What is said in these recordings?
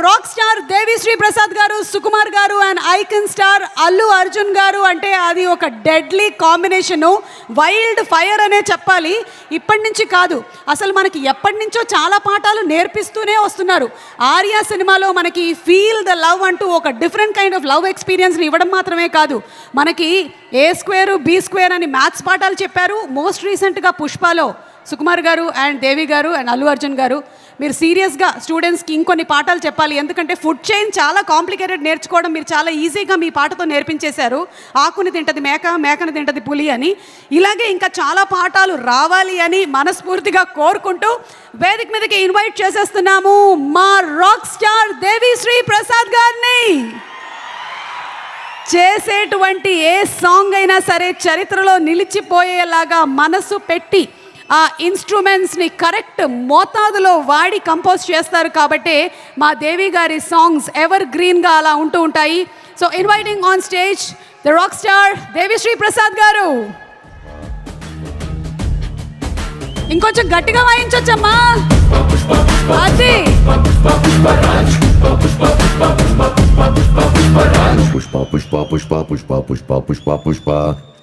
Rock star Devi Sri Prasad గారు, సుకుమార్ గారు and icon star Allu Arjun గారు అంటే అది ఒక డెడ్లీ కాంబినేషను. వైల్డ్ ఫైర్ అనే చెప్పాలి. ఇప్పటి నుంచి కాదు, అసలు మనకి ఎప్పటి నుంచో చాలా పాఠాలు నేర్పిస్తూనే వస్తున్నారు. ఆర్యా సినిమాలో మనకి ఫీల్ ద లవ్ అంటూ ఒక డిఫరెంట్ కైండ్ ఆఫ్ లవ్ ఎక్స్పీరియన్స్ని ఇవ్వడం మాత్రమే కాదు, మనకి A² B² అని మ్యాథ్స్ పాఠాలు చెప్పారు. మోస్ట్ రీసెంట్గా పుష్పలో సుకుమార్ గారు అండ్ దేవి గారు అండ్ అల్లు అర్జున్ గారు మీరు సీరియస్గా స్టూడెంట్స్కి ఇంకొన్ని పాఠాలు చెప్పాలి. ఎందుకంటే ఫుడ్ చైన్ చాలా కాంప్లికేటెడ్, నేర్చుకోవడం మీరు చాలా ఈజీగా మీ పాటతో నేర్పించేశారు. ఆకుని తింటది మేక, మేకని తింటది పులి అని. ఇలాగే ఇంకా చాలా పాఠాలు రావాలి అని మనస్ఫూర్తిగా కోరుకుంటూ వేదిక మీదకి ఇన్వైట్ చేసేస్తున్నాము మా రాక్ స్టార్ దేవిశ్రీ ప్రసాద్ గారిని. చేసేటువంటి ఏ సాంగ్ అయినా సరే చరిత్రలో నిలిచిపోయేలాగా మనసు పెట్టి ఆ ఇన్స్ట్రుమెంట్స్ని కరెక్ట్ మోతాదులో వాడి కంపోజ్ చేస్తారు. కాబట్టి మా దేవి గారి సాంగ్స్ ఎవర్ గ్రీన్గా అలా ఉంటూ ఉంటాయి. So inviting on stage the rock star Devi Sri Prasad గారు. ఇంకొంచెం గట్టిగా వాయించొచ్చమ్మా. అది Pushpa Pushpa Pushpa Pushpa Pushpa Pushpa Pushpa Pushpa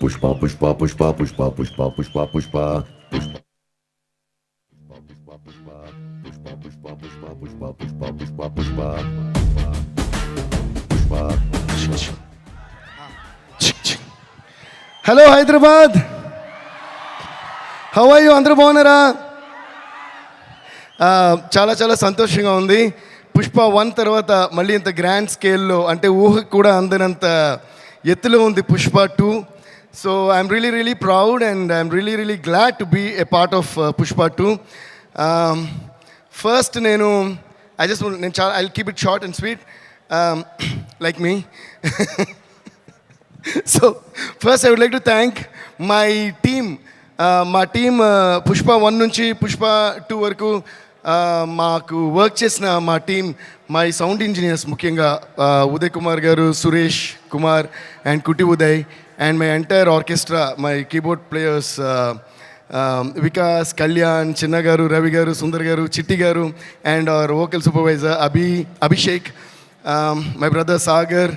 Pushpa Pushpa Pushpa Pushpa Pushpa Pushpa hello Hyderabad, how are you? అందరూ బాగున్నారా? చాలా చాలా సంతోషంగా ఉంది. పుష్ప 1 తర్వాత మళ్ళీ ఇంత గ్రాండ్ స్కేల్లో, అంటే ఊహకు కూడా అందనంత ఎత్తులో ఉంది Pushpa 2. So I'm really proud and I'm really glad to be a part of Pushpa 2. First నేను I keep it short and sweet like me. So first I would like to thank my team. మా team Pushpa 1 నుంచి పుష్ప 2 వరకు మాకు work చేసిన మా team, my sound engineers, ముఖ్యంగా Uday Kumar garu, Suresh Kumar and Kutti Uday, and my entire orchestra, my keyboard players Vikas, Kalyan, Chinna garu, Ravi garu, Sundar garu, Chitti garu, and our vocal supervisor Abhishek, my brother Sagar,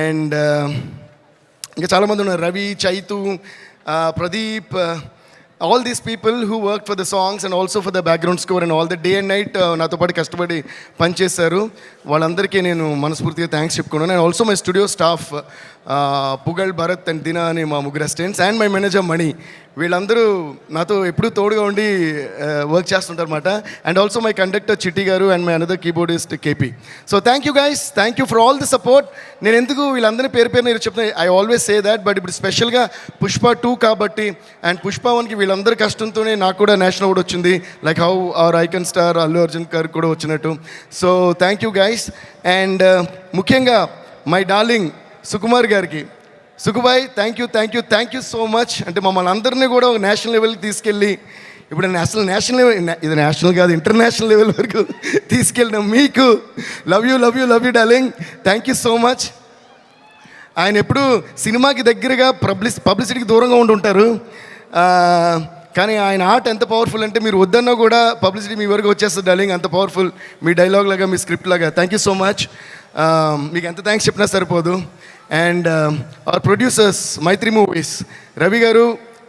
and ఇంకా చాలామంది ఉన్నారు, Ravi, Chaitu, Pradeep, all these people who worked for the songs and also for the background score and all the day and night నాతో పాటు కష్టపడి పనిచేశారు. వాళ్ళందరికీ నేను మనస్ఫూర్తిగా థ్యాంక్స్ చెప్పుకున్నాను. And also my studio staff Pugal, Bharath and Dina అని మా ముగ్గురు assistants, and my manager Mani. వీళ్ళందరూ నాతో ఎప్పుడూ తోడుగా ఉండి వర్క్ చేస్తుంటారు అనమాట. And also my conductor Chitti garu and my another keyboardist KP. So thank you guys, thank you for all the support. నేను ఎందుకు వీళ్ళందరినీ పేరు నేను చెప్తున్నా, I always say that, but ఇప్పుడు స్పెషల్గా పుష్ప 2 కాబట్టి అండ్ పుష్ప 1కి వీళ్ళందరి కష్టంతోనే నాకు కూడా నేషనల్ అవార్డు వచ్చింది, like how our icon star Allu Arjun గారు కూడా వచ్చినట్టు. So thank you guys. And ముఖ్యంగా మై డార్లింగ్ సుకుమార్ గారికి, Sukubai, thank you so much. అంటే మమ్మల్ని అందరినీ కూడా ఒక నేషనల్ లెవెల్కి తీసుకెళ్ళి, ఇప్పుడు నేషనల్ లెవెల్, ఇది నేషనల్ కాదు ఇంటర్నేషనల్ లెవెల్ వరకు తీసుకెళ్ళిన మీకు love you darling, thank you so much. ఆయన ఎప్పుడు సినిమాకి దగ్గరగా పబ్లిసిటీకి దూరంగా ఉంటుంటారు, కానీ ఆయన ఆర్ట్ ఎంత పవర్ఫుల్ అంటే మీరు వద్దన్నా కూడా పబ్లిసిటీ మీ వరకు వచ్చేస్తుంది డార్లింగ్, అంత పవర్ఫుల్ మీ డైలాగ్ లాగా, మీ స్క్రిప్ట్ లాగా. Thank you so much. మీకు ఎంత థ్యాంక్స్ చెప్పినా సరిపోదు. And our producers Mythri movies, Ravi గారు,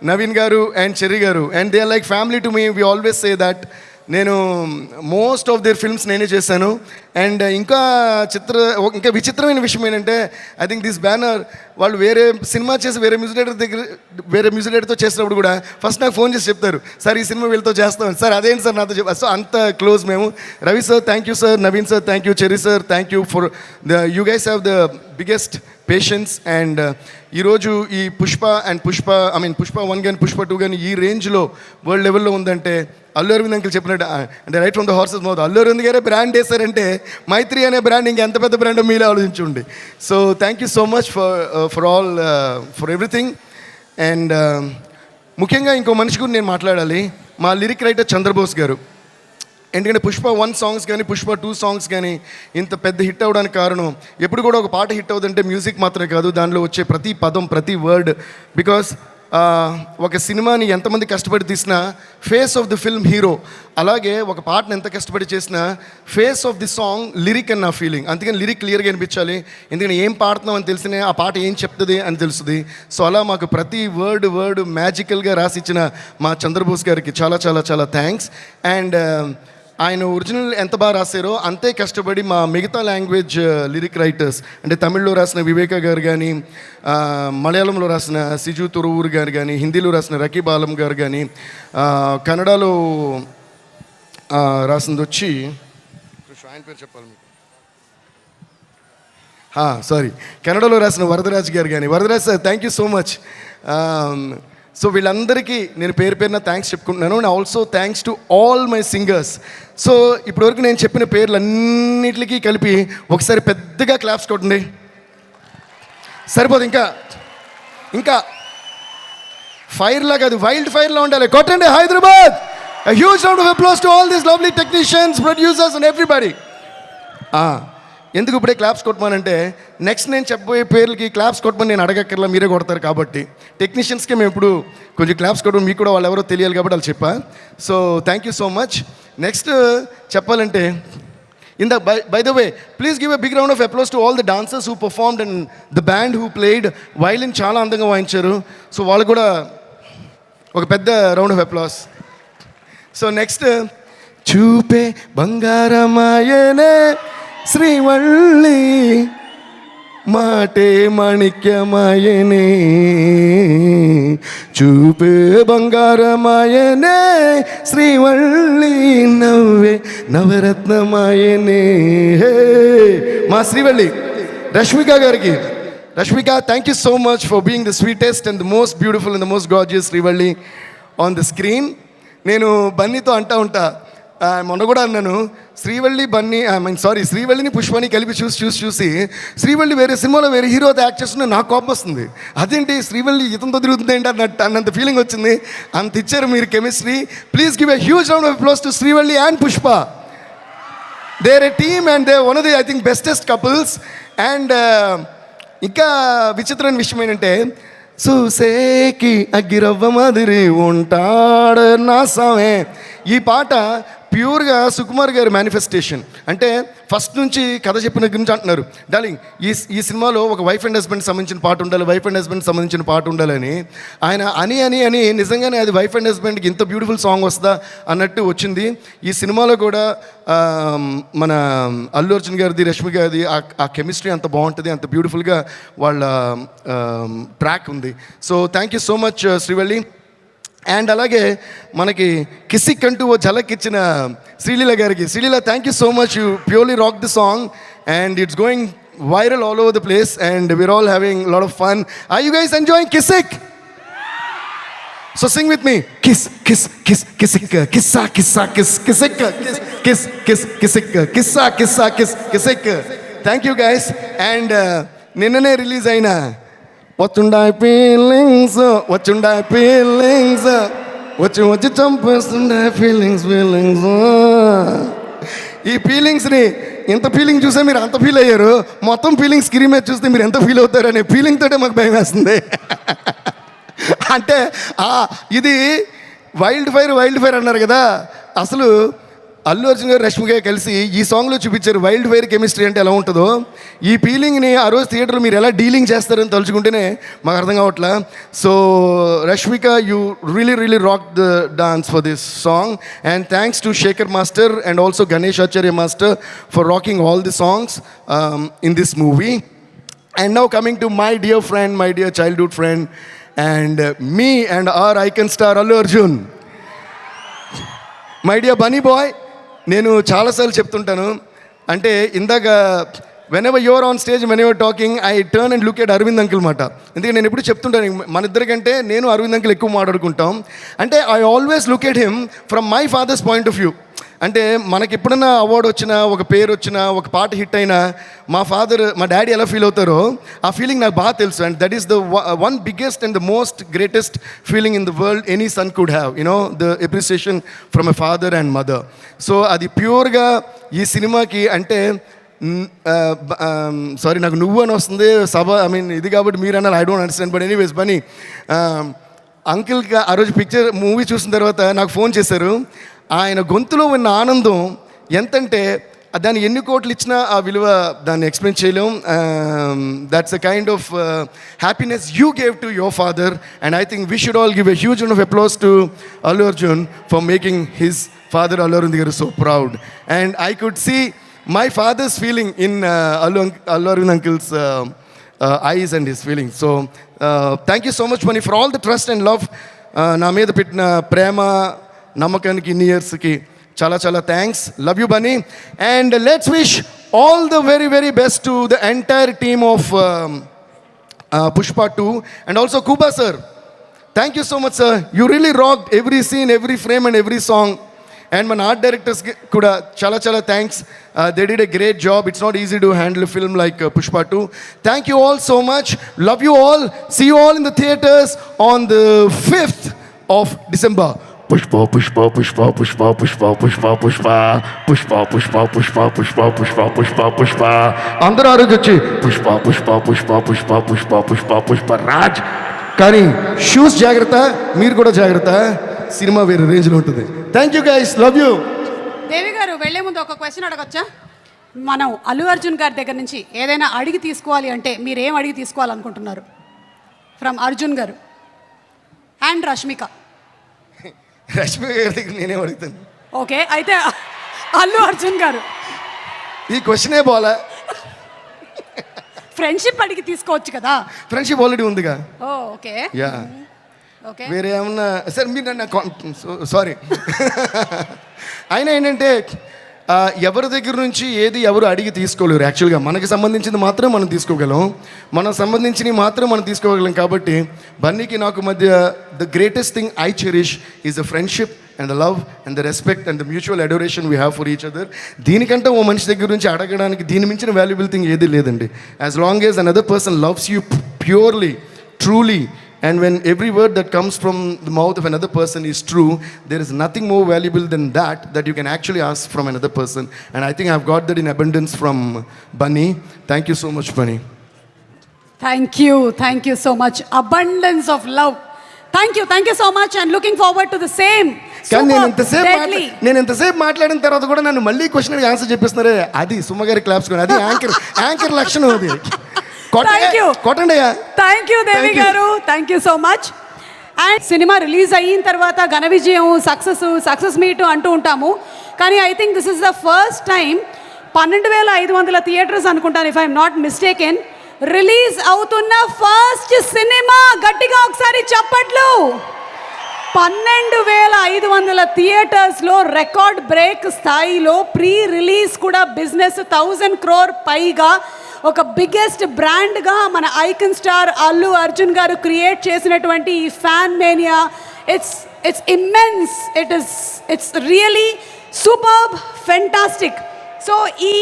నవీన్ గారు అండ్ చెర్రీ గారు, and they are like family to me. We always say that. నేను మోస్ట్ ఆఫ్ దేర్ ఫిల్మ్స్ నేనే చేశాను. అండ్ ఇంకా విచిత్రమైన విషయం ఏంటంటే, ఐ థింక్ దిస్ బ్యానర్ వాళ్ళు వేరే సినిమా చేసి వేరే మ్యూజిక్ డైరెక్టర్తో చేసినప్పుడు కూడా ఫస్ట్ నాకు ఫోన్ చేసి చెప్తారు, సార్ ఈ సినిమా వీళ్ళతో చేస్తామని. సార్ అదేంటి సార్ నాతో చెప్పారు. సో అంత క్లోజ్ మేము. Ravi sir thank you sir, Naveen sir thank you, cherry sir thank you for you guys have the biggest patience. And ఈరోజు ఈ పుష్ప 1 కానీ పుష్ప 2 కానీ ఈ రేంజ్లో వరల్డ్ లెవెల్లో ఉందంటే అల్లు అరవింద్ అంకుల్ చెప్పినట్టు, అంటే right from the horse's mouth, Allu Aravind గారే బ్రాండ్ వేశారంటే మైత్రి అనే బ్రాండ్ ఇంకెంత పెద్ద బ్రాండ్ మీరే ఆలోచించుండి. So thank you so much for everything. And ముఖ్యంగా ఇంకో మనిషి గురించి నేను మాట్లాడాలి, మా లిరిక్ రైటర్ చంద్రబోస్ గారు. ఎందుకంటే పుష్ప 1 సాంగ్స్ కానీ పుష్ప 2 సాంగ్స్ కానీ ఇంత పెద్ద హిట్ అవ్వడానికి కారణం, ఎప్పుడు కూడా ఒక పాట హిట్ అవుతుందంటే మ్యూజిక్ మాత్రమే కాదు, దానిలో వచ్చే ప్రతి పదం, ప్రతి వర్డ్. బికాస్ ఒక సినిమాని ఎంతమంది కష్టపడి తీసినా face of the film hero, అలాగే ఒక పాటను ఎంత కష్టపడి చేసినా face of the song lyric అని నా ఫీలింగ్. అందుకని లిరిక్ క్లియర్గా అనిపించాలి, ఎందుకంటే ఏం పాడుతున్నాం అని తెలిసినే ఆ పాట ఏం చెప్తుంది అని తెలుస్తుంది. సో అలా మాకు ప్రతి వర్డ్ మ్యాజికల్గా రాసిచ్చిన మా చంద్రబోస్ గారికి చాలా చాలా చాలా థ్యాంక్స్. అండ్ ఆయన ఒరిజినల్ ఎంత బాగా రాశారో అంతే కష్టపడి మా మిగతా లాంగ్వేజ్ లిరిక్ రైటర్స్, అంటే తమిళ్లో రాసిన వివేక గారు కానీ, మలయాళంలో రాసిన సిజు తురువూరు గారు కానీ, హిందీలో రాసిన రకీబ్ ఆలం గారు కానీ, కన్నడలో రాసింది వచ్చి ఆయన పేరు చెప్పాలి మీకు, సారీ, కన్నడలో రాసిన వరదరాజ్ గారు కానీ. Varadaraj sir, thank you so much. So వీళ్ళందరికీ నేను పేరు పేరున థ్యాంక్స్ చెప్పుకుంటున్నాను. And also thanks to all my singers. So ఇప్పటివరకు నేను చెప్పిన పేర్లన్నిటికీ కలిపి ఒకసారి పెద్దగా క్లాప్స్ కొట్టండి. సరిపోదు, ఇంకా ఫైర్లా కాదు, వైల్డ్ ఫైర్లా ఉండాలి. కొట్టండి Hyderabad. A huge round of applause to all these lovely technicians, producers and everybody. ఎందుకు ఇప్పుడే క్లాప్స్ కొట్టమానంటే నెక్స్ట్ నేను చెప్పబోయే పేర్లకి క్లాప్స్ కొట్టమని నేను అడగక్కర్లా, మీరే కొడతారు కాబట్టి. టెక్నీషియన్స్కి మేము ఇప్పుడు కొంచెం క్లాప్స్ కొట్టడం, మీకు కూడా వాళ్ళు ఎవరో తెలియాలి కాబట్టి వాళ్ళు చెప్పా. So thank you so much. Next చెప్పాలంటే by the way, please give a big round of applause to all the dancers who performed and the band who played violin. చాలా అందంగా వాయించారు. సో వాళ్ళు కూడా ఒక పెద్ద round of applause. So next, చూపే బంగారమాయనే శ్రీవల్లి, మాటే మాణిక్యమాయనే, చూపే బంగారమాయనే శ్రీవల్లి, నవ్వే నవరత్నమాయనే. మా శ్రీవల్లి రష్మిక గారికి, Rashmika, thank you so much for being the sweetest and the most beautiful and the most gorgeous Srivalli on the screen. నేను బన్నీతో అంటా ఉంటా, మొన్న కూడా అన్నాను, శ్రీవల్లి బన్నీ శ్రీవల్లిని పుష్పని కలిపి చూసి శ్రీవల్లి వేరే సినిమాలో వేరే హీరోతో యాక్ట్ చేస్తున్నా నాకు కోపం వస్తుంది. అదేంటి శ్రీవల్లి ఇతంతో తిరుగుతుంది ఏంటి అన్నంత ఫీలింగ్ వచ్చింది. అంత ఇచ్చారు మీరు chemistry. Please give a huge round of applause to Srivalli and Pushpa. They are a team and they one of the I think bestest couples. And ఇంకా విచిత్రమైన విషయం ఏంటంటే, చూసేకి అగ్గిరవ్వ మాదిరి ఉంటాడు నా సామే, ఈ పాట ప్యూర్గా సుకుమార్ గారి మేనిఫెస్టేషన్. అంటే ఫస్ట్ నుంచి కథ చెప్పిన గురించి అంటున్నారు, డార్లింగ్ ఈ సినిమాలో ఒక వైఫ్ అండ్ హస్బెండ్ సంబంధించిన పాట ఉండాలి, వైఫ్ అండ్ హస్బెండ్ సంబంధించిన పాట ఉండాలని ఆయన అని నిజంగానే అది వైఫ్ అండ్ హస్బెండ్కి ఇంత బ్యూటిఫుల్ సాంగ్ వస్తుందా అన్నట్టు వచ్చింది. ఈ సినిమాలో కూడా మన అల్లు అర్జున్ గారిది, రష్మి గారిది ఆ కెమిస్ట్రీ అంత బాగుంటుంది, అంత బ్యూటిఫుల్గా వాళ్ళ ట్రాక్ ఉంది. So thank you so much Srivalli. And అలాగే మనకి కిసిక్ అంటూ ఓ ఝలక్ ఇచ్చిన శ్రీలీల గారికి, Sreeleela, thank you so much. You purely rock the song and it's going viral all over the place and we're all having a lot of fun. Are you guys enjoying Kisik? So sing with me. Kiss, kiss, kiss, Kisik, kissa, kissa, kiss, Kisik, kiss, kiss, kiss, Kisik, kissa, kissa, kiss, Kisik. Thank you guys. And నిన్ననే release అయిన వచ్చుండాయి feelings వచ్చి చంపేస్తుండాయి feelings. ఈ ఫీలింగ్స్ని ఎంత feeling చూసే మీరు అంత feel అయ్యారు, మొత్తం ఫీలింగ్ స్క్రీన్ మీద చూస్తే మీరు ఎంత ఫీల్ అవుతారు అనే ఫీలింగ్ తోటే మాకు భయం వేస్తుంది. అంటే ఇది వైల్డ్ ఫైర్ అన్నారు కదా, అసలు అల్లు అర్జున్ గారు రష్మి గారు కలిసి ఈ సాంగ్లో చూపించారు వైల్డ్ ఫైర్ కెమిస్ట్రీ అంటే ఎలా ఉంటుందో. ఈ ఫీలింగ్ని ఆ రోజు థియేటర్లో మీరు ఎలా డీలింగ్ చేస్తారని తలుచుకుంటేనే మాకు అర్థం కావట్లా. So Rashmika, you really rock the dance for this song and thanks to Shekhar master and also Ganesh Acharya master for rocking all the songs in this movie. And now coming to my dear friend, my dear childhood friend and me and our icon star Allu Arjun, my dear Bunny boy. నేను చాలాసార్లు చెప్తుంటాను, అంటే ఇందాక whenever you're on stage, when you're talking, I turn and look at Aravind uncle మాట. ఎందుకంటే నేను ఎప్పుడు చెప్తుంటాను, మన ఇద్దరికంటే నేను అరవింద్ అంకుల్ ఎక్కువ మాట్లాడుకుంటాం. అంటే I always look at him from my father's point of view. అంటే మనకి ఎప్పుడన్నా అవార్డు వచ్చినా, ఒక పేరు వచ్చినా, ఒక పాట హిట్ అయినా మా డాడీ ఎలా ఫీల్ అవుతారో ఆ ఫీలింగ్ నాకు బాగా తెలుసు. And that is the one biggest and the most greatest feeling in the world any son could have, the appreciation from a father and mother. So అది ప్యూర్గా ఈ సినిమాకి, అంటే సారీ నాకు నువ్వు అని వస్తుంది ఇది కాబట్టి మీరు అన్నారు, I don't understand. But anyways Bunny, అంకిల్గా ఆ రోజు మూవీ చూసిన తర్వాత నాకు ఫోన్ చేశారు. ఆయన గొంతులో ఉన్న ఆనందం ఎంతంటే దాన్ని ఎన్ని కోట్లు ఇచ్చినా ఆ విలువ దాన్ని ఎక్స్ప్లెయిన్ చేయలేం. That's a kind of happiness you gave to your father, and I think we should all give a huge of applause to Allu Arjun for making his father Allu Arjun garu so proud, and I could see my father's feeling in Allu Arjun uncle's eyes and his feelings. So thank you so much Bunny for all the trust and love na meeda pettina prema namakaniki in years ki chala chala thanks. Love you Bunny, and let's wish all the very very best to the entire team of Pushpa 2 and also Kuba sir. Thank you so much sir, you really rocked every scene, every frame and every song. And my art directors kuda chala chala thanks. They did a great job. It's not easy to handle a film like Pushpa 2. Thank you all so much. Love you all. See you all in the theaters on the 5th of December. Pushpa, Pushpa, Pushpa, Pushpa, Pushpa, Pushpa, Pushpa, Pushpa, Pushpa, Pushpa, Pushpa, Pushpa, Pushpa, Pushpa. అందరూ ఆరోగ్యొచ్చి పుష్ప పుష్ప పుష్ప పుష్ప పుష్ప పుష్ప పుష్ప రాజ్. కానీ shoes జాగ్రత్త, మీరు కూడా జాగ్రత్త. Cinema వేరే రేంజ్లో ఉంటుంది. Thank you guys, love you. Devi garu వెళ్లే ముందు ఒక క్వశ్చన్ అడగొచ్చా? మనం అల్లు అర్జున్ గారి దగ్గర నుంచి ఏదైనా అడిగి తీసుకోవాలి అంటే మీరు ఏం అడిగి తీసుకోవాలనుకుంటున్నారు? ఫ్రమ్ అర్జున్ గారు అండ్ రష్మిక. రష్మిక గారి దగ్గర నేనేం అడుగుతాను? ఓకే, అయితే అల్లు అర్జున్ గారు ఈ క్వశ్చనే బాలా. ఫ్రెండ్షిప్ అడిగి తీసుకోవచ్చు కదా. ఫ్రెండ్షిప్ ఆల్రెడీ ఉందిగా. ఓ ఓకే, యా. ఓకే, వేరే ఏమన్నా సార్ మీరు నన్ను సారీ. అయినా ఏంటంటే ఎవరి దగ్గర నుంచి ఏది ఎవరు అడిగి తీసుకోలేరు. యాక్చువల్గా మనకి సంబంధించింది మాత్రం మనం తీసుకోగలం, మనకు సంబంధించినవి మాత్రం మనం తీసుకోగలం. కాబట్టి బన్నీకి నాకు మధ్య the greatest thing I cherish is the friendship and the love and the respect and the mutual adoration we have for each other. దీనికంటే ఓ మనిషి దగ్గర నుంచి అడగడానికి దీని మించిన వాల్యుబుల్ థింగ్ ఏది లేదండి. As long as another person loves you purely, truly, and when every word that comes from the mouth of another person is true, there is nothing more valuable than that you can actually ask from another person. And I think I've got that in abundance from Bunny. Thank you so much Bunny. Thank you so much. Abundance of love. Thank you so much and looking forward to the same. కానీ నేను ఎంతసేపు మాట్లాడిన తర్వాత కూడా నన్ను మళ్ళీ question answer చెప్పిస్తున్నారే, అది సుమ్మగారి claps కూడా, అది యాంకర్ లక్షణం. అది కొట్టండి. Thank you Devi garu, thank you so much. And cinema release అయిన తర్వాత ఘన విజయం, సక్సెస్ మీట్ అంటూ ఉంటాము. కానీ I think this is the first time 12,500 theatres అనుకుంటాను, if I'm not mistaken, release అవుతున్న ఫస్ట్ సినిమా. గట్టిగా ఒకసారి చప్పట్లు. 12,500 థియేటర్స్లో రికార్డ్ బ్రేక్ స్థాయిలో ప్రీ రిలీజ్ కూడా బిజినెస్ 1,000 crore పైగా ఒక బిగ్గెస్ట్ బ్రాండ్గా మన ఐకన్ స్టార్ అల్లు అర్జున్ గారు క్రియేట్ చేసినటువంటి ఈ fan mania, it's immense, it's really superb, fantastic. So ఈ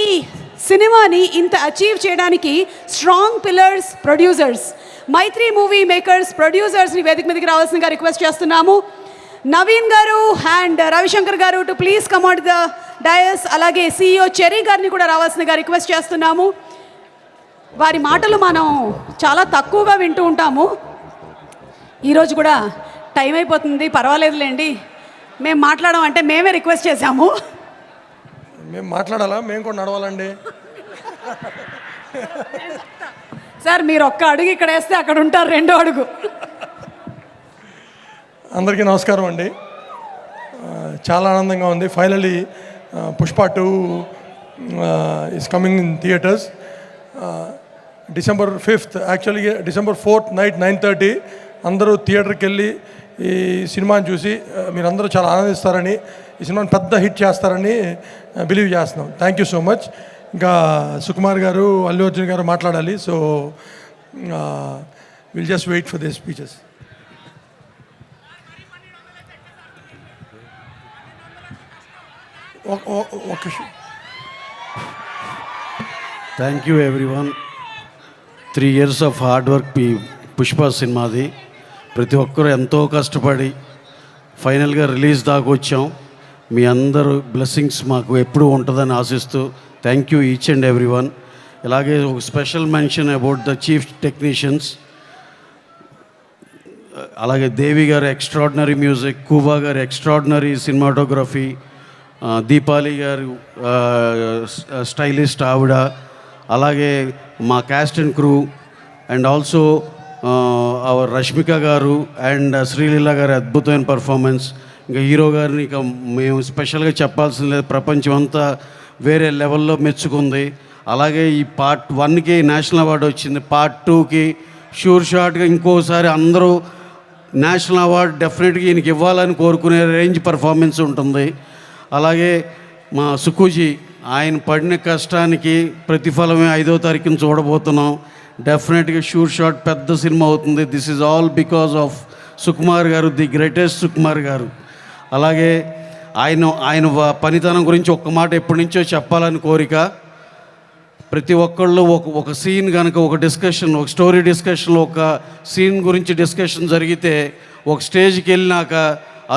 సినిమాని ఇంత అచీవ్ చేయడానికి స్ట్రాంగ్ పిల్లర్స్, ప్రొడ్యూసర్స్, మైత్రి మూవీ మేకర్స్ ప్రొడ్యూసర్స్ని వేదిక మీదకి రావాల్సిందిగా రిక్వెస్ట్ చేస్తున్నాము. నవీన్ గారు అండ్ రవిశంకర్ గారు to please come out the dais. అలాగే CEO చెర్రీ గారిని కూడా రావాల్సిందిగా రిక్వెస్ట్ చేస్తున్నాము. వారి మాటలు మనం చాలా తక్కువగా వింటూ ఉంటాము. ఈరోజు కూడా టైం అయిపోతుంది, పర్వాలేదులేండి, మేము మాట్లాడడం అంటే మేమే రిక్వెస్ట్ చేశాము. మేము మాట్లాడాలా, మేము కూడా నడవాలండి. సార్ మీరు ఒక్క అడుగు ఇక్కడ వేస్తే అక్కడ ఉంటారు 2వ అడుగు. అందరికీ నమస్కారం అండి. చాలా ఆనందంగా ఉంది. Finally Pushpa 2 is coming in theatres December 5th. Actually December 4th night 9:30 అందరూ థియేటర్కి వెళ్ళి ఈ సినిమాని చూసి మీరందరూ చాలా ఆనందిస్తారని, ఈ సినిమాని పెద్ద హిట్ చేస్తారని బిలీవ్ చేస్తున్నాం. Thank you so much. ఇంకా సుకుమార్ గారు, అల్లు అర్జున్ గారు మాట్లాడాలి. So will just wait for this speeches. Thank you everyone. 3 years of hard work మీ పుష్ప సినిమాది. ప్రతి ఒక్కరు ఎంతో కష్టపడి ఫైనల్గా రిలీజ్ దాకా వచ్చాం. మీ అందరూ బ్లెస్సింగ్స్ మాకు ఎప్పుడూ ఉంటుందని ఆశిస్తూ thank you each and everyone. ఇలాగే ఒక special mention about the chief technicians. అలాగే దేవి గారు ఎక్స్ట్రాడినరీ మ్యూజిక్, కూబా గారు ఎక్స్ట్రాడినరీ సినిమాటోగ్రఫీ, దీపాలి గారు స్టైలిస్ట్ ఆవిడ, అలాగే మా caste and crew and also our Rashmika గారు అండ్ శ్రీలీల గారి అద్భుతమైన పర్ఫార్మెన్స్. ఇంకా హీరో గారిని ఇక మేము స్పెషల్గా చెప్పాల్సిన లేదు, ప్రపంచం అంతా వేరే లెవెల్లో మెచ్చుకుంది. అలాగే ఈ పార్ట్ 1కి నేషనల్ అవార్డు వచ్చింది, పార్ట్ 2కి షూర్ షాట్గా ఇంకోసారి అందరూ నేషనల్ అవార్డు డెఫినెట్గా ఈయనకి ఇవ్వాలని కోరుకునే రేంజ్ పర్ఫార్మెన్స్ ఉంటుంది. అలాగే మా సుకుజీ, ఆయన పడిన కష్టానికి ప్రతిఫలమే 5వ తారీఖున చూడబోతున్నాం. డెఫినెట్గా షూర్ షాట్ పెద్ద సినిమా అవుతుంది. This is all because of Sukumar గారు, ది గ్రేటెస్ట్ సుకుమార్ గారు. అలాగే ఆయన పనితనం గురించి ఒక్క మాట ఎప్పటి నుంచో చెప్పాలని కోరిక. ప్రతి ఒక్కళ్ళు ఒక సీన్ కనుక ఒక డిస్కషన్, ఒక స్టోరీ డిస్కషన్లో ఒక సీన్ గురించి డిస్కషన్ జరిగితే ఒక స్టేజ్కి వెళ్ళినాక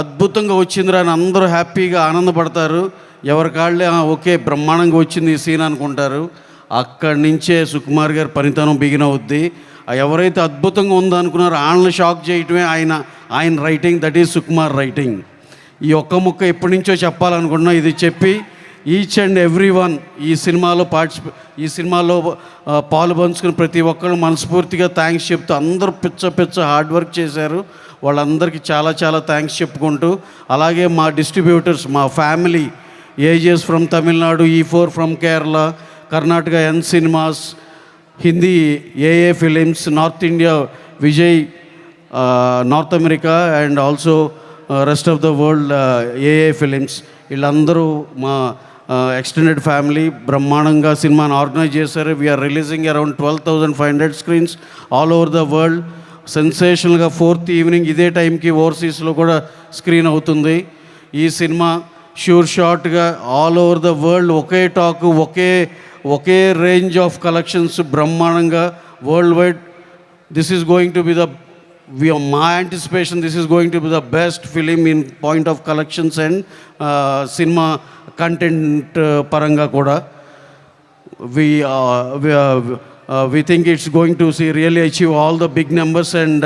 అద్భుతంగా వచ్చిందిరా అని అందరూ హ్యాపీగా ఆనందపడతారు. ఎవరికాళ్ళే ఓకే బ్రహ్మాండంగా వచ్చింది ఈ సీన్ అనుకుంటారు. అక్కడి నుంచే సుకుమార్ గారి పనితనం బిగిన్ అవుద్ది. ఎవరైతే అద్భుతంగా ఉందనుకున్నారో వాళ్ళని షాక్ చేయటమే ఆయన writing, that is Sukumar writing. ఈ ఒక్క ముక్క ఎప్పటి నుంచో చెప్పాలనుకున్నా, ఇది చెప్పి ఈచ్ అండ్ ఎవ్రీ వన్ ఈ సినిమాలో పాలు పంచుకుని ప్రతి ఒక్కరు మనస్ఫూర్తిగా థ్యాంక్స్ చెప్తూ, అందరూ పిచ్చ హార్డ్ వర్క్ చేశారు. వాళ్ళందరికీ చాలా చాలా థ్యాంక్స్ చెప్పుకుంటూ, అలాగే మా డిస్ట్రిబ్యూటర్స్, మా family, AGS from Tamil Nadu, E4 from Kerala, Karnataka N cinemas, Hindi AA films, North India Vijay, North America and also rest of the world AA films, వీళ్ళందరూ మా ఎక్స్టెండెడ్ ఫ్యామిలీ బ్రహ్మాండంగా సినిమాని ఆర్గనైజ్ చేశారు. We're releasing around 12,500 screens all over the world. సెన్సేషనల్గా 4th evening ఇదే టైంకి ఓవర్సీస్లో కూడా స్క్రీన్ అవుతుంది. ఈ సినిమా షూర్ షాట్గా ఆల్ ఓవర్ ద వరల్డ్ ఒకే టాక్, ఒకే రేంజ్ ఆఫ్ కలెక్షన్స్ బ్రహ్మాండంగా world wide. This is going to be మా anticipation, this is going to be the best film in point of collections and cinema content పరంగా కూడా. We think it's going to really achieve all the big numbers and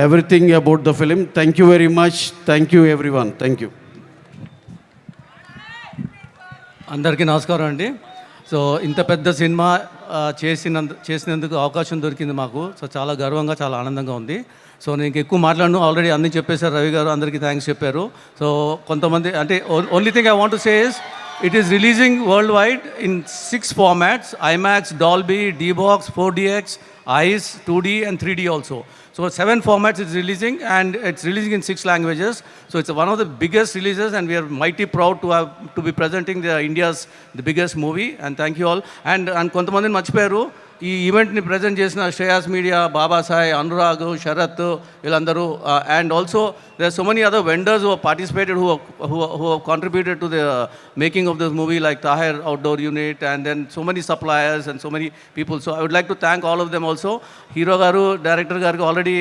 everything about the film. Thank you very much. Thank you everyone. Thank you. అందరికీ నమస్కారం అండి. So ఇంత పెద్ద cinema చేసినందుకు అవకాశం దొరికింది మాకు. సో చాలా గర్వంగా, చాలా ఆనందంగా ఉంది. సో నేను ఎక్కువ మాట్లాడను, ఆల్రెడీ అన్నీ చెప్పేశారు రవి గారు, అందరికీ థ్యాంక్స్ చెప్పారు. సో కొంతమంది అంటే only thing I want to say is it is releasing worldwide in 6 formats: IMAX, Dolby, D-Box, 4DX, ICE, 2D and 3D also. So 7 formats it's releasing, and it's releasing in 6 languages. So it's one of the biggest releases, and we are mighty proud to be presenting the biggest movie, and thank you all. And kontamandi marchipoyaru ఈ ఈవెంట్ని present చేసిన Shreyas media, Babasai, Anurag, Sarath, వీళ్ళందరూ. And also there so many other vendors who participated, who have contributed to the making of this movie, like Tahir Outdoor Unit, and then so many suppliers and so many people. So I would like to thank all of them also. Hero గారు, director గారికి already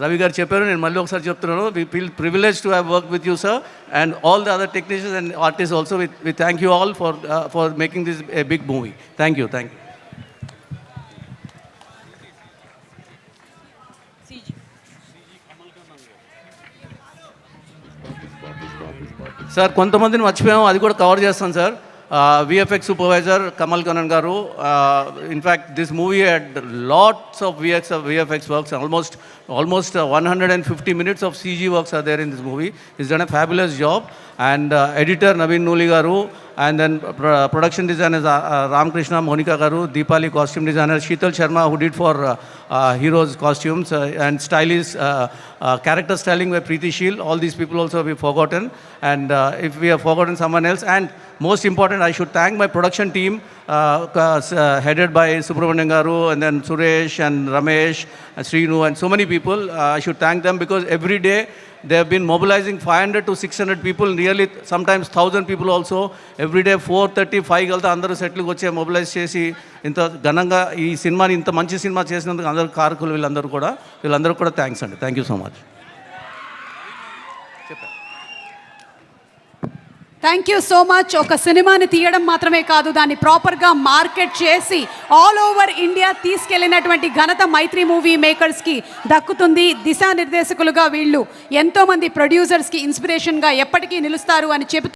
Ravi గారు చెప్పారు, నేను మళ్ళీ ఒకసారి చెప్తున్నాను. We feel privileged to have worked with you, sir, and all the other technicians and artists also. We thank you all for making this a big movie. Thank you. Sir కొంతమందిని మర్చిపోయాము, అది కూడా కవర్ చేస్తాను sir. VFX supervisor Kamal Kannan garu. In fact this movie had lots of VFX works, almost 150 minutes of CG works are there in this movie. He's done a fabulous job. And editor Naveen Nuli garu, and then production designers Ramkrishna, Monica garu, Deepali costume designer, Sheetal Sharma who did for heroes costumes, and stylist character styling by Preeti Sheel. All these people also we forgotten, and if we have forgotten someone else, and most important, I should thank my production team headed by Subramanian garu, and then Suresh and Ramesh and Srinu and so many people. I should thank them because every day they have been mobilizing 500 to 600 people, nearly sometimes 1,000 people also. Every day 4:30, 5 galta andaru settle వచ్చే mobilise చేసి ఇంత ఘనంగా ఈ సినిమాని, ఇంత మంచి cinema చేసినందుకు అందరూ కారకులు వీళ్ళందరూ కూడా థ్యాంక్స్ అండి. Thank you so much. Thank you so much. ఒక సినిమాని తీయడం మాత్రమే కాదు, దాన్ని ప్రాపర్గా మార్కెట్ చేసి ఆల్ ఓవర్ ఇండియా తీసుకెళ్ళినటువంటి ఘనత మైత్రి మూవీ మేకర్స్కి దక్కుతుంది. దిశానిర్దేశకులుగా వీళ్ళు ఎంతోమంది ప్రొడ్యూసర్స్కి ఇన్స్పిరేషన్గా ఎప్పటికీ నిలుస్తారు అని చెబుతూ